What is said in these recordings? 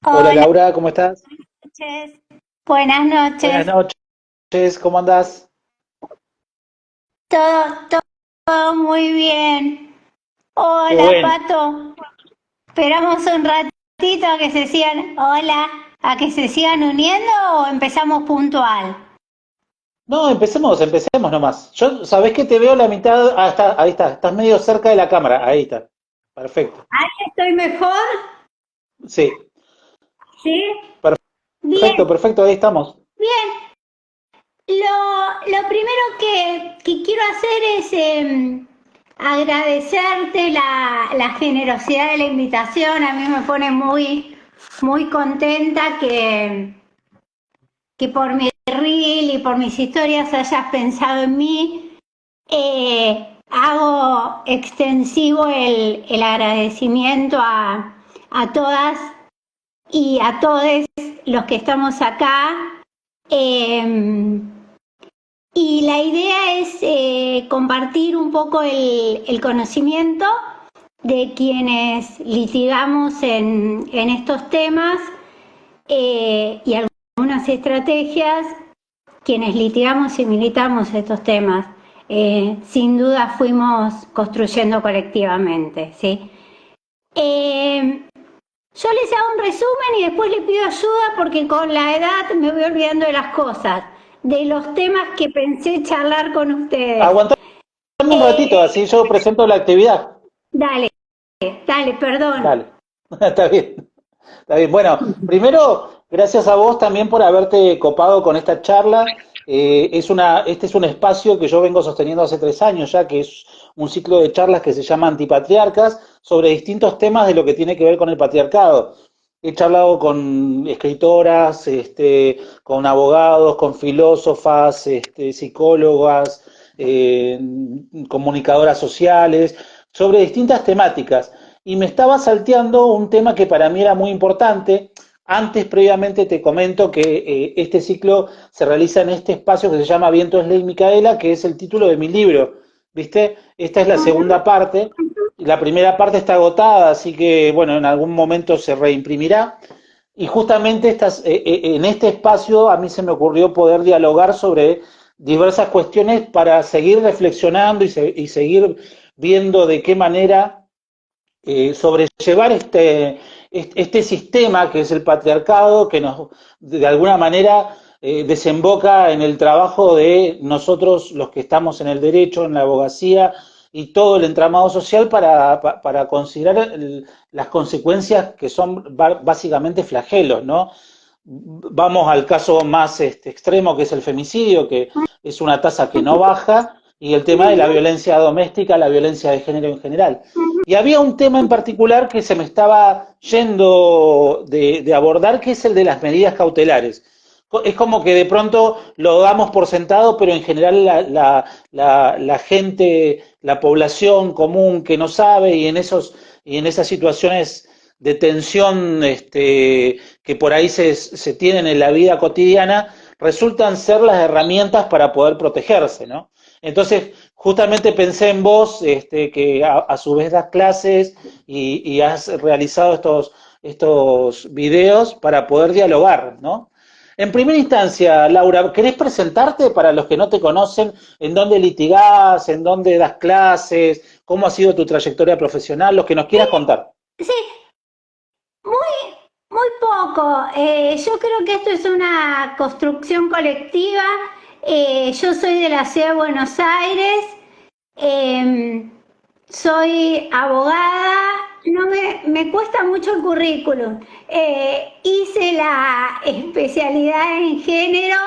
Hola Hola, Laura, ¿cómo estás? noches. Buenas Buenas noches. noches, ¿cómo andás? Todo muy bien. Qué Hola, bueno. Pato. Esperamos un ratito a que se sigan, hola, a que se sigan uniendo o empezamos puntual. No, empecemos nomás. Yo, ¿sabés que te veo la mitad? Ahí está, estás medio cerca de la cámara, ahí está. Perfecto. ¿Ahí estoy mejor? Sí, ¿Sí? perfecto, Bien, perfecto, ahí estamos. bien. Lo primero que quiero hacer es agradecerte la generosidad de la invitación. A mí me pone muy contenta que por mi reel y por mis historias hayas pensado en mí. Hago extensivo el agradecimiento a todas y a todos los que estamos acá. Eh, y la idea es compartir un poco el conocimiento de quienes litigamos en estos temas y algunas estrategias, quienes litigamos y militamos estos temas. Sin duda fuimos construyendo colectivamente, ¿sí? Yo les hago un resumen y después les pido ayuda porque con la edad me voy olvidando de las cosas, de los temas que pensé charlar con ustedes. Aguantame un ratito, Eh, así yo presento la actividad. dale, dale, perdón. Dale, está bien. Está bien. Bueno, primero, gracias a vos también por haberte copado con esta charla. Este es un espacio que yo vengo sosteniendo hace 3 años ya, que es un ciclo de charlas que se llama Antipatriarcas sobre distintos temas de lo que tiene que ver con el patriarcado. He charlado con escritoras, con abogados, con filósofas, psicólogas, eh, comunicadoras sociales, sobre distintas temáticas y me estaba salteando un tema que para mí era muy importante. Antes, previamente, te comento que este ciclo se realiza en este espacio que se llama Vientos Ley Micaela, que es el título de mi libro. ¿Viste? Esta es la segunda parte. La primera parte está agotada, así que, bueno, en algún momento se reimprimirá. Y justamente en este espacio a mí se me ocurrió poder dialogar sobre diversas cuestiones para seguir reflexionando y seguir viendo de qué manera sobrellevar este sistema que es el patriarcado, que nos de alguna manera desemboca en el trabajo de nosotros los que estamos en el derecho, en la abogacía y todo el entramado social para considerar las consecuencias que son básicamente flagelos, ¿no? Vamos al caso más extremo que es el femicidio, que es una tasa que no baja, y el tema de la violencia doméstica, la violencia de género en general. Y había un tema en particular que se me estaba yendo de abordar, que es el de las medidas cautelares. Es como que de pronto lo damos por sentado, pero en general la gente, la población común que no sabe y en esas situaciones de tensión que por ahí se tienen en la vida cotidiana, resultan ser las herramientas para poder protegerse, ¿no? Entonces, justamente pensé en vos, que a su vez das clases y has realizado estos videos para poder dialogar, ¿no? En primera instancia, Laura, ¿querés presentarte para los que no te conocen? ¿En dónde litigás? ¿En dónde das clases? ¿Cómo ha sido tu trayectoria profesional? Los que nos quieras contar. Sí, muy poco. Yo creo que esto es una construcción colectiva. Yo soy de la ciudad de Buenos Aires. Eh, Soy abogada, no me cuesta mucho el currículum. Hice la especialidad en género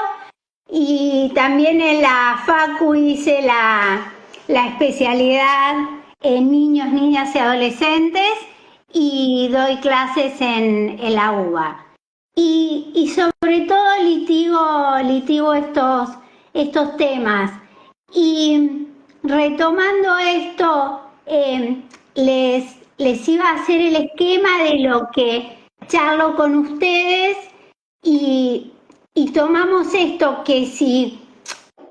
y también en la Facu hice la especialidad en niños, niñas y adolescentes y doy clases en la UBA. Y sobre todo litigo estos temas. Y retomando esto, les iba a hacer el esquema de lo que charlo con ustedes y, y tomamos esto que si,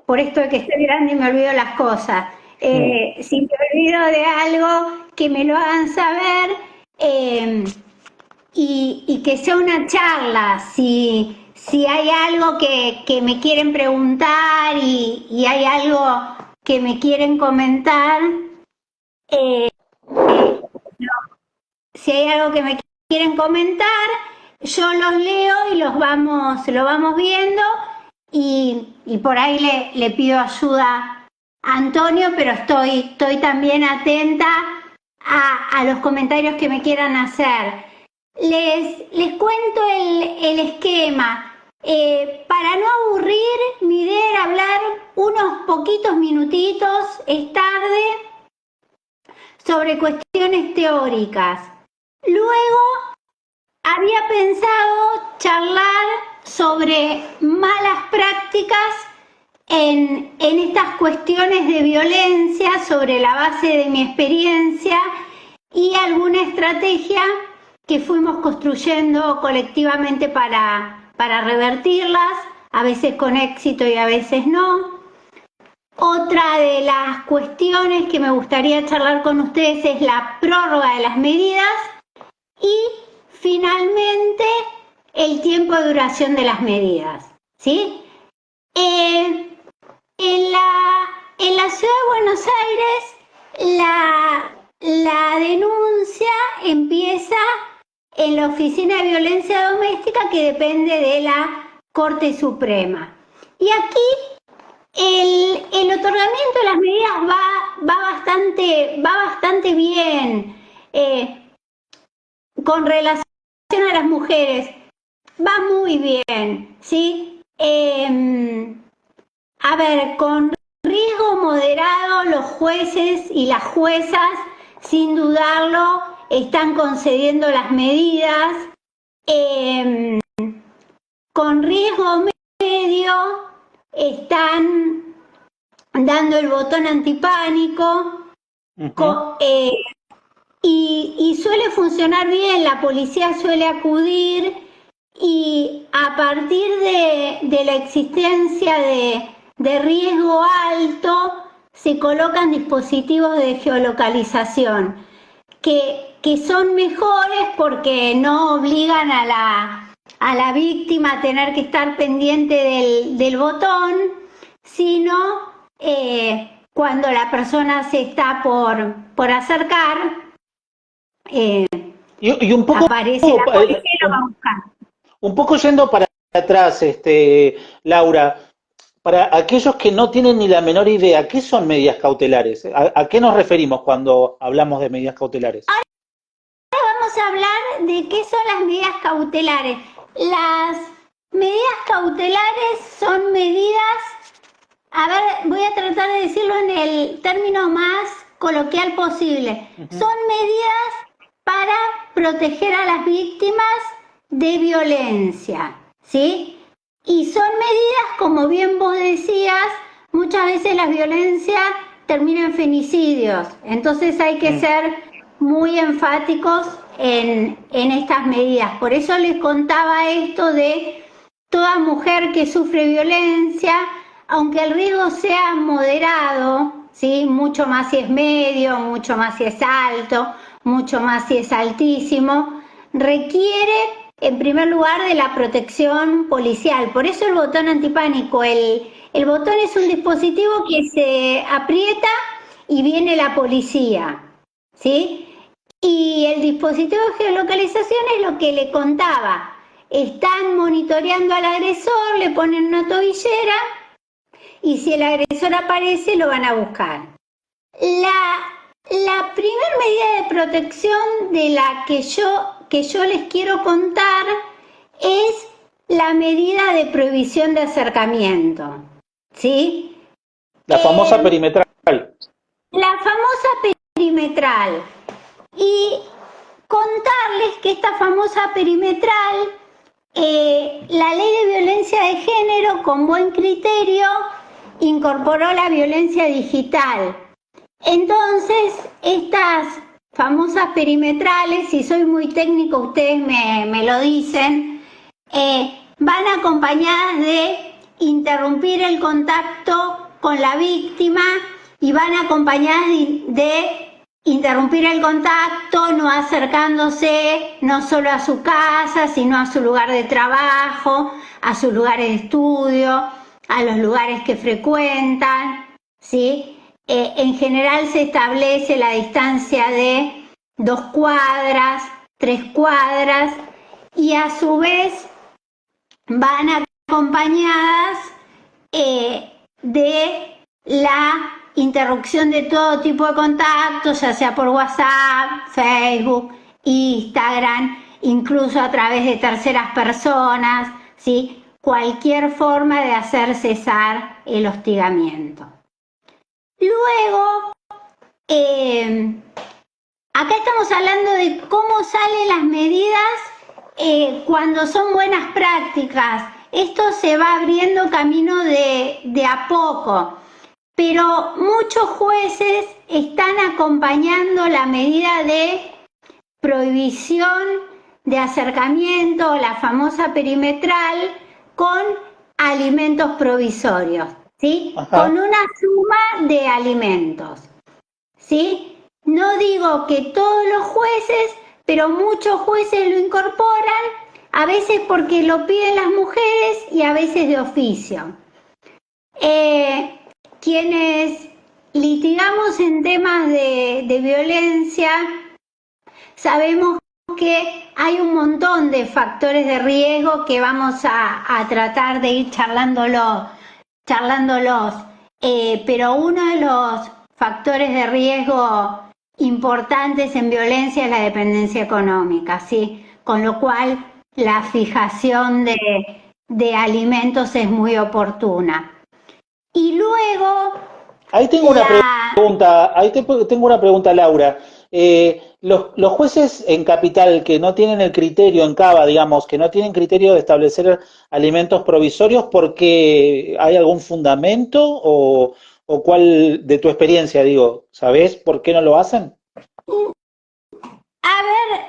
por esto de que estoy grande y me olvido las cosas, Mm. si me olvido de algo, que me lo hagan saber. eh, y que sea una charla. Si hay algo que me quieren preguntar y hay algo que me quieren comentar, eh, si hay algo que me quieren comentar, yo los leo y lo vamos viendo y por ahí le pido ayuda a Antonio, pero estoy también atenta a los comentarios que me quieran hacer. Les cuento el esquema. Para no aburrir, mi idea era hablar unos poquitos minutitos, es tarde, sobre cuestiones teóricas. Luego había pensado charlar sobre malas prácticas en estas cuestiones de violencia sobre la base de mi experiencia y alguna estrategia que fuimos construyendo colectivamente para revertirlas, a veces con éxito y a veces no. Otra de las cuestiones que me gustaría charlar con ustedes es la prórroga de las medidas y finalmente el tiempo de duración de las medidas, ¿sí? En la ciudad de Buenos Aires la denuncia empieza en la Oficina de Violencia Doméstica, que depende de la Corte Suprema. Y aquí el otorgamiento de las medidas va bastante bien. Con relación a las mujeres, va muy bien, ¿sí? A ver, con riesgo moderado, los jueces y las juezas, sin dudarlo, están concediendo las medidas. Con riesgo medio, están dando el botón antipánico. Y suele funcionar bien, la policía suele acudir y a partir de la existencia de riesgo alto se colocan dispositivos de geolocalización que son mejores porque no obligan a la víctima a tener que estar pendiente del botón, sino cuando la persona se está por acercar, y un poco, aparece la policía y lo va a buscar. un poco yendo para atrás, Laura, para aquellos que no tienen ni la menor idea, ¿qué son medidas cautelares? ¿A qué nos referimos cuando hablamos de medidas cautelares? Ahora vamos a hablar de qué son las medidas cautelares. Las medidas cautelares son medidas, a ver, voy a tratar de decirlo en el término más coloquial posible. Son medidas para proteger a las víctimas de violencia, ¿sí? Y son medidas, como bien vos decías, muchas veces la violencia termina en femicidios, entonces hay que ser muy enfáticos en estas medidas. Por eso les contaba esto de toda mujer que sufre violencia, aunque el riesgo sea moderado, ¿sí? Mucho más si es medio, mucho más si es alto, mucho más si es altísimo, requiere en primer lugar de la protección policial. Por eso el botón antipánico, el botón es un dispositivo que se aprieta y viene la policía, ¿sí? Y el dispositivo de geolocalización es lo que le contaba. Están monitoreando al agresor, le ponen una tobillera y si el agresor aparece lo van a buscar. La primera medida de protección de la que yo les quiero contar es la medida de prohibición de acercamiento, ¿sí? La famosa perimetral. La famosa perimetral. Y contarles que esta famosa perimetral, la Ley de Violencia de Género, con buen criterio, incorporó la violencia digital. Entonces, estas famosas perimetrales, si soy muy técnico, ustedes me lo dicen, van acompañadas de interrumpir el contacto con la víctima y van acompañadas de interrumpir el contacto, no acercándose no solo a su casa, sino a su lugar de trabajo, a sus lugares de estudio, a los lugares que frecuentan, ¿sí? En general se establece la distancia de 2 cuadras, 3 cuadras, y a su vez van acompañadas de la interrupción de todo tipo de contactos, ya sea por WhatsApp, Facebook, Instagram, incluso a través de terceras personas, ¿sí? Cualquier forma de hacer cesar el hostigamiento. Luego, acá estamos hablando de cómo salen las medidas cuando son buenas prácticas. Esto se va abriendo camino de a poco, pero muchos jueces están acompañando la medida de prohibición de acercamiento, la famosa perimetral, con alimentos provisorios, ¿sí? Ajá. Con una suma de alimentos, ¿sí? No digo que todos los jueces, pero muchos jueces lo incorporan, a veces porque lo piden las mujeres y a veces de oficio. Quienes litigamos en temas de violencia, sabemos que hay un montón de factores de riesgo que vamos a tratar de ir charlándolos, pero uno de los factores de riesgo importantes en violencia es la dependencia económica, ¿sí? Con lo cual la fijación de alimentos es muy oportuna. Y luego Ahí tengo una pregunta, tengo una pregunta, Laura. Los jueces en Capital que no tienen el criterio, en Cava, digamos, que no tienen criterio de establecer alimentos provisorios, ¿por qué hay algún fundamento o cuál de tu experiencia, digo, ¿sabés por qué no lo hacen? A ver,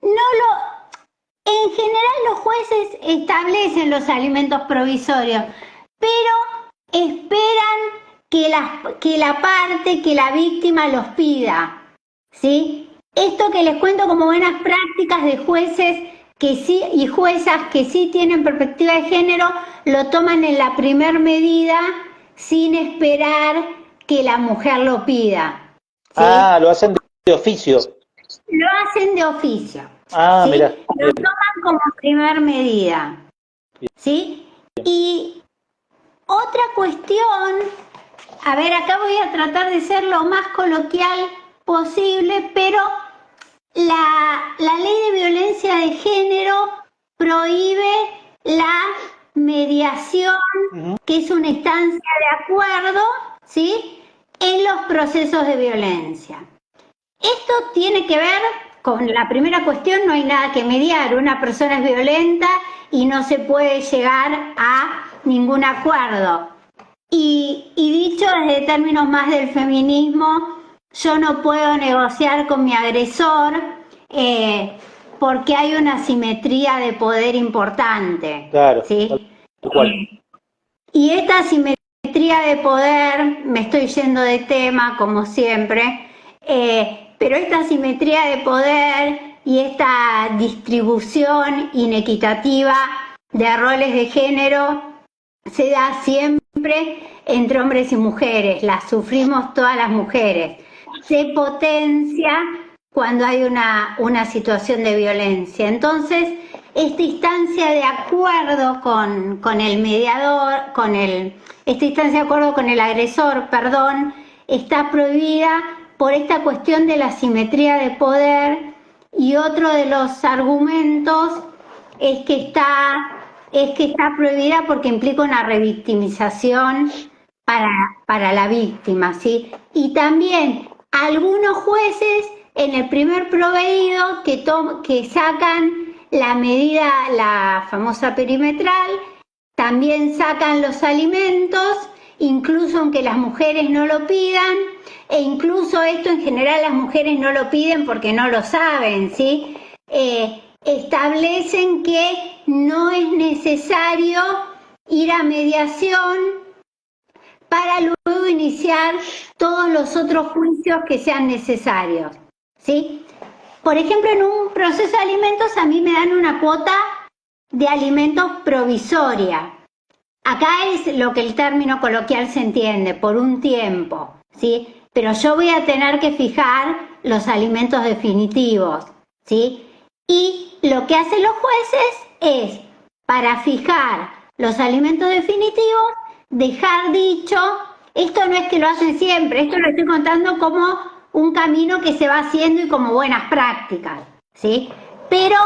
en general los jueces establecen los alimentos provisorios, pero esperan que la víctima los pida, ¿sí? Esto que les cuento como buenas prácticas de jueces que sí y juezas que sí tienen perspectiva de género, lo toman en la primer medida sin esperar que la mujer lo pida, Ah, ¿sí? lo hacen de oficio. Lo hacen de oficio, Ah, mira. ¿sí? Lo toman como primer medida, ¿sí? Y otra cuestión, a ver, acá voy a tratar de ser lo más coloquial posible, pero la ley de violencia de género prohíbe la mediación, Ujú. que es una instancia de acuerdo, ¿sí? En los procesos de violencia. Esto tiene que ver con la primera cuestión, no hay nada que mediar, una persona es violenta y no se puede llegar a ningún acuerdo. Y dicho desde términos más del feminismo, yo no puedo negociar con mi agresor porque hay una asimetría de poder importante, Claro, tal ¿sí? cual. Y esta asimetría de poder, me estoy yendo de tema como siempre, pero esta asimetría de poder y esta distribución inequitativa de roles de género se da siempre entre hombres y mujeres, la sufrimos todas las mujeres. Se potencia cuando hay una situación de violencia. Entonces, esta instancia de acuerdo con el mediador, esta instancia de acuerdo con el agresor, perdón, está prohibida por esta cuestión de la simetría de poder, y otro de los argumentos es que está prohibida porque implica una revictimización para la víctima, ¿sí? Y también algunos jueces en el primer proveído que sacan la medida, la famosa perimetral, también sacan los alimentos, incluso aunque las mujeres no lo pidan, e incluso esto en general las mujeres no lo piden porque no lo saben, ¿sí? Establecen que no es necesario ir a mediación para luego iniciar todos los otros juicios que sean necesarios, ¿sí? Por ejemplo, en un proceso de alimentos a mí me dan una cuota de alimentos provisoria. Acá es lo que el término coloquial se entiende, por un tiempo, ¿sí? Pero yo voy a tener que fijar los alimentos definitivos, ¿sí? Y lo que hacen los jueces es, para fijar los alimentos definitivos, dejar dicho, esto no es que lo hacen siempre, esto lo estoy contando como un camino que se va haciendo y como buenas prácticas, ¿sí? Pero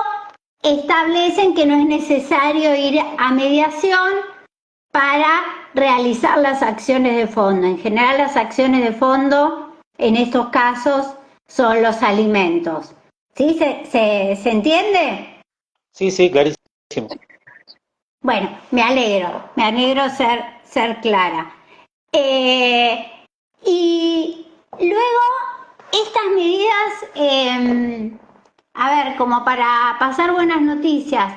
establecen que no es necesario ir a mediación para realizar las acciones de fondo. En general, las acciones de fondo en estos casos son los alimentos. ¿Sí? ¿Se entiende? Sí, sí, clarísimo. Bueno, me alegro ser clara. Y luego, estas medidas, a ver, como para pasar buenas noticias,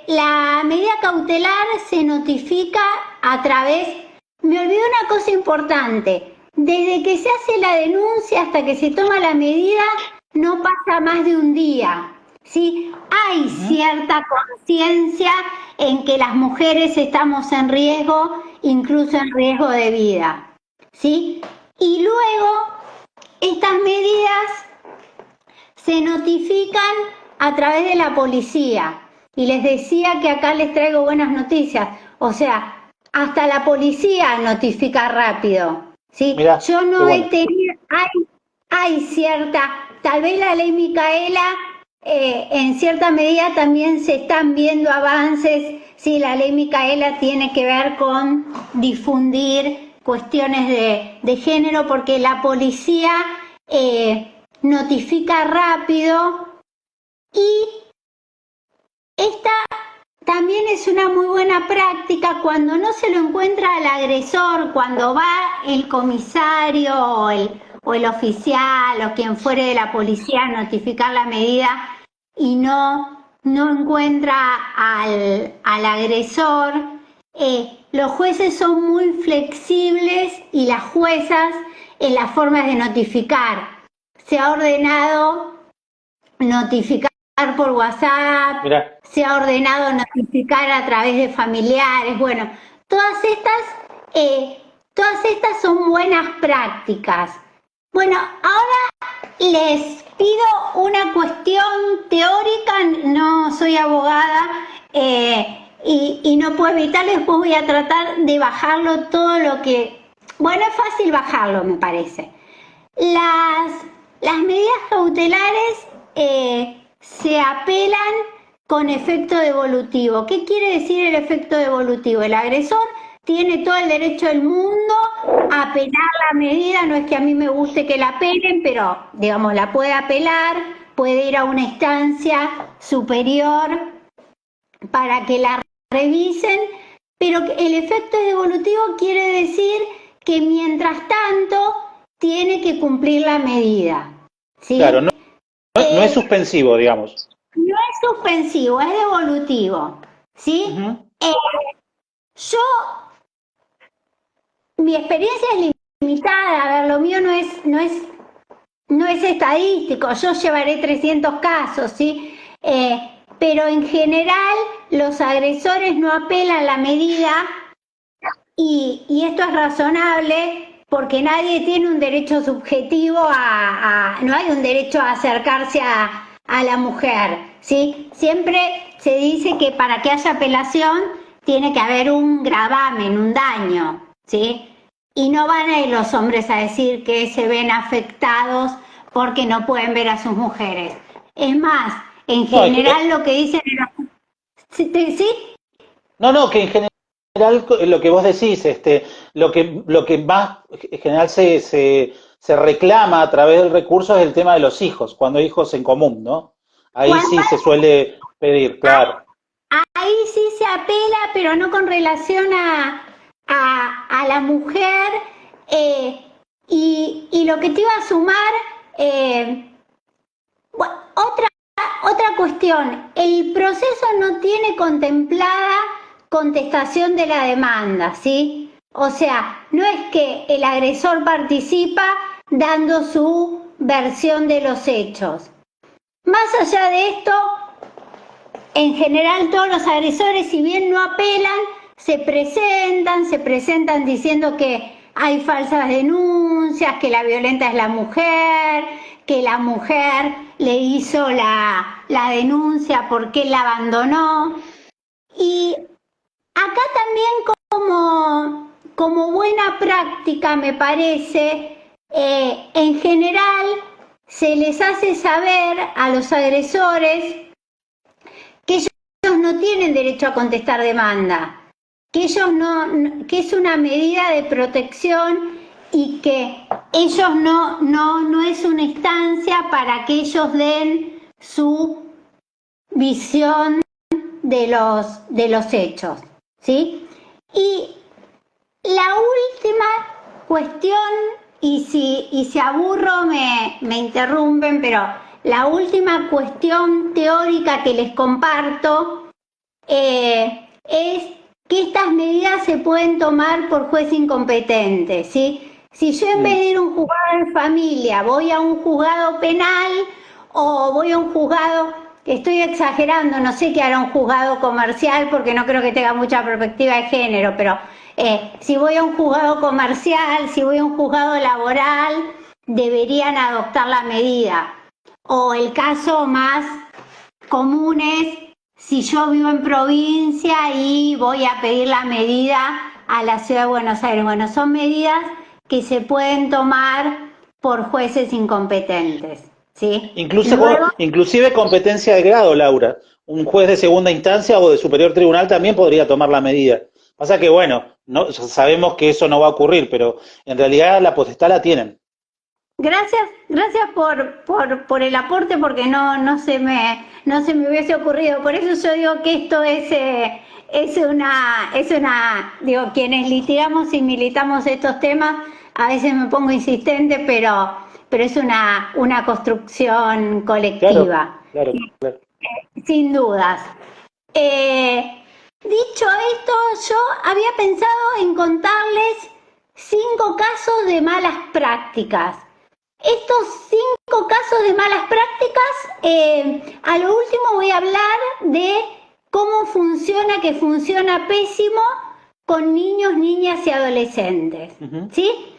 la medida cautelar se notifica a través, me olvidé una cosa importante, desde que se hace la denuncia hasta que se toma la medida, no pasa más de un día, ¿sí? Hay cierta conciencia en que las mujeres estamos en riesgo, incluso en riesgo de vida, ¿sí? Y luego, estas medidas se notifican a través de la policía. Y les decía que acá les traigo buenas noticias. O sea, hasta la policía notifica rápido. ¿Sí? Mirá, Yo no qué he bueno. tenido, hay cierta, tal vez la ley Micaela, en cierta medida también se están viendo avances. Sí, la ley Micaela tiene que ver con difundir cuestiones de género, porque la policía notifica rápido. Y esta también es una muy buena práctica cuando no se lo encuentra al agresor, cuando va el comisario o el oficial o quien fuere de la policía a notificar la medida y no encuentra al agresor. Los jueces son muy flexibles y las juezas en las formas de notificar. Se ha ordenado notificar por WhatsApp, Mirá, se ha ordenado notificar a través de familiares. Bueno, todas estas son buenas prácticas. Bueno, ahora les pido una cuestión teórica, no soy abogada y no puedo evitarlo, después voy a tratar de bajarlo todo lo que... Bueno, es fácil bajarlo, me parece. Las medidas cautelares se apelan con efecto devolutivo. ¿Qué quiere decir el efecto devolutivo? El agresor tiene todo el derecho del mundo a apelar la medida, no es que a mí me guste que la apelen, pero digamos la puede apelar, puede ir a una instancia superior para que la revisen, pero el efecto devolutivo quiere decir que mientras tanto tiene que cumplir la medida, claro, ¿sí? no es suspensivo, digamos. No es suspensivo, es devolutivo, ¿sí? Ujú. Yo, mi experiencia es limitada, a ver, lo mío no es estadístico, yo llevaré 300 casos, ¿sí? Pero en general los agresores no apelan la medida y esto es razonable porque nadie tiene un derecho subjetivo no hay un derecho a acercarse a la mujer, ¿sí? Siempre se dice que para que haya apelación tiene que haber un gravamen, un daño, ¿sí? Y no van a ir los hombres a decir que se ven afectados porque no pueden ver a sus mujeres. Es más, en No, es general lo que dicen... ¿Sí? no, que en general lo que vos decís, lo que más en general se reclama a través del recurso es el tema de los hijos, cuando hay hijos en común, ¿no? Ahí Cuando sí se suele pedir, claro. ahí sí se apela, pero no con relación a la mujer. Y lo que te iba a sumar, otra cuestión, el proceso no tiene contemplada contestación de la demanda, ¿sí? O sea, no es que el agresor participa dando su versión de los hechos. Más allá de esto, en general todos los agresores, si bien no apelan, se presentan diciendo que hay falsas denuncias, que la violenta es la mujer, que la mujer le hizo la denuncia porque él la abandonó. Y acá también como buena práctica me parece, en general se les hace saber a los agresores que ellos no tienen derecho a contestar demanda, que que es una medida de protección y que ellos no es una instancia para que ellos den su visión de los hechos, ¿sí? Y la última cuestión, y si aburro me interrumpen, pero la última cuestión teórica que les comparto es que estas medidas se pueden tomar por juez incompetente, ¿sí? Si yo en vez de ir a un juzgado de familia voy a un juzgado penal o voy a un juzgado, estoy exagerando, no sé qué hará un juzgado comercial porque no creo que tenga mucha perspectiva de género, pero si voy a un juzgado comercial, si voy a un juzgado laboral, deberían adoptar la medida. O el caso más común es si yo vivo en provincia y voy a pedir la medida a la Ciudad de Buenos Aires. Bueno, son medidas que se pueden tomar por jueces incompetentes, ¿sí? Inclusive competencia de grado, Laura. Un juez de segunda instancia o de superior tribunal también podría tomar la medida. Pasa que, bueno, no sabemos que eso no va a ocurrir, pero en realidad la potestad la tienen. Gracias por el aporte, porque no se me hubiese ocurrido. Por eso yo digo que esto es una, digo, quienes litigamos y militamos estos temas, a veces me pongo insistente, pero es una construcción colectiva. Claro. Sin dudas. Dicho esto, yo había pensado en contarles 5 casos de malas prácticas. Estos 5 casos de malas prácticas, a lo último voy a hablar de cómo funciona, que funciona pésimo con niños, niñas y adolescentes, ¿sí?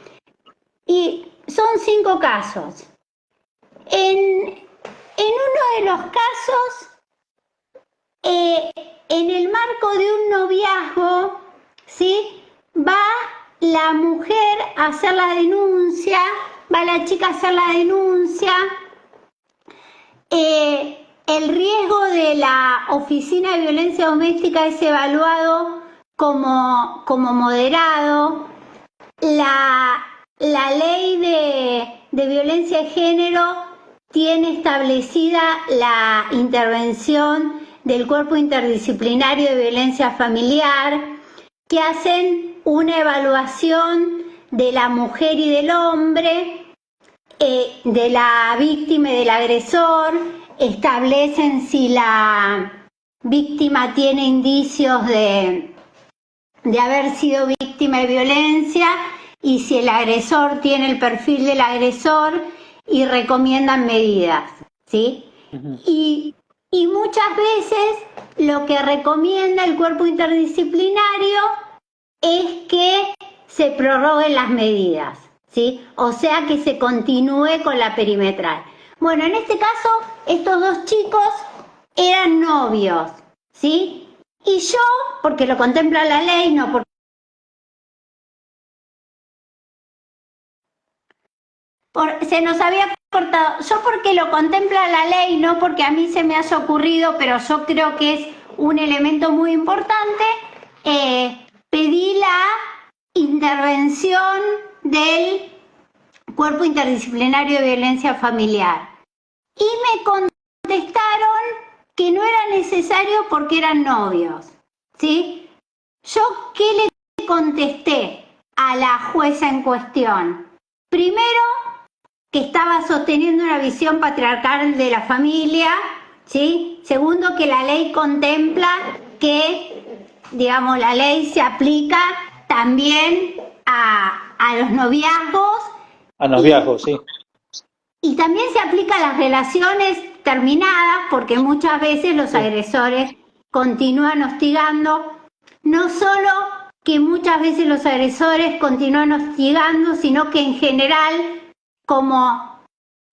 Y son 5 casos. En uno de los casos, en el marco de un noviazgo, ¿sí? Va la mujer a hacer la denuncia, va la chica a hacer la denuncia, el riesgo de la Oficina de Violencia Doméstica es evaluado como moderado, la ley de violencia de género tiene establecida la intervención del Cuerpo Interdisciplinario de Violencia Familiar, que hacen una evaluación de la mujer y del hombre, de la víctima y del agresor, establecen si la víctima tiene indicios de haber sido víctima de violencia y si el agresor tiene el perfil del agresor y recomiendan medidas, ¿sí? Y muchas veces lo que recomienda el cuerpo interdisciplinario es que se prorroguen las medidas, ¿sí? O sea, que se continúe con la perimetral. Bueno, en este caso, estos 2 chicos eran novios, ¿sí? Y yo, porque lo contempla la ley, no porque... se nos había cortado. Yo porque lo contempla la ley, no porque a mí se me haya ocurrido, pero yo creo que es un elemento muy importante, pedí la intervención del Cuerpo Interdisciplinario de Violencia Familiar. Y me contestaron que no era necesario porque eran novios, ¿sí? ¿Yo qué le contesté a la jueza en cuestión? Primero, que estaba sosteniendo una visión patriarcal de la familia, ¿sí? Segundo, que la ley contempla que, digamos, la ley se aplica también a los noviazgos A los viejos, sí. y también se aplica a las relaciones terminadas porque muchas veces los Sí. agresores continúan hostigando, no solo que muchas veces los agresores continúan hostigando, sino que en general, como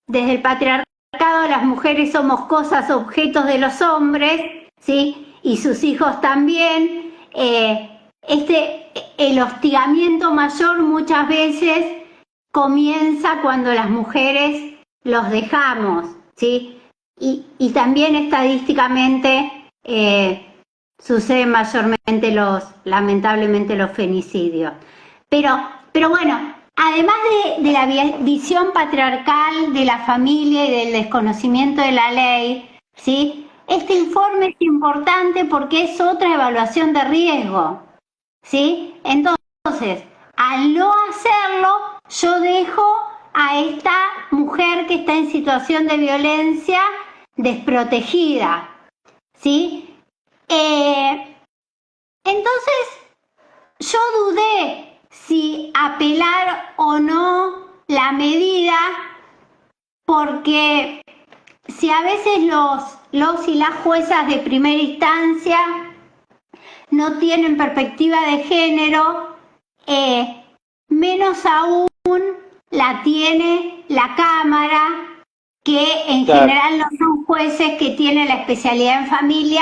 desde el patriarcado las mujeres somos cosas, objetos de los hombres, ¿sí? Y sus hijos también, el hostigamiento mayor muchas veces comienza cuando las mujeres los dejamos, ¿sí? Y también estadísticamente suceden mayormente lamentablemente los femicidios. Pero bueno, además de la visión patriarcal de la familia y del desconocimiento de la ley, ¿sí? Este informe es importante porque es otra evaluación de riesgo, ¿sí? Entonces, al no hacerlo, yo dejo a esta mujer que está en situación de violencia desprotegida, ¿sí? Entonces, yo dudé si apelar o no la medida, porque si a veces los y las juezas de primera instancia no tienen perspectiva de género, menos aún la tiene la Cámara, que en Claro. general no son jueces que tienen la especialidad en familia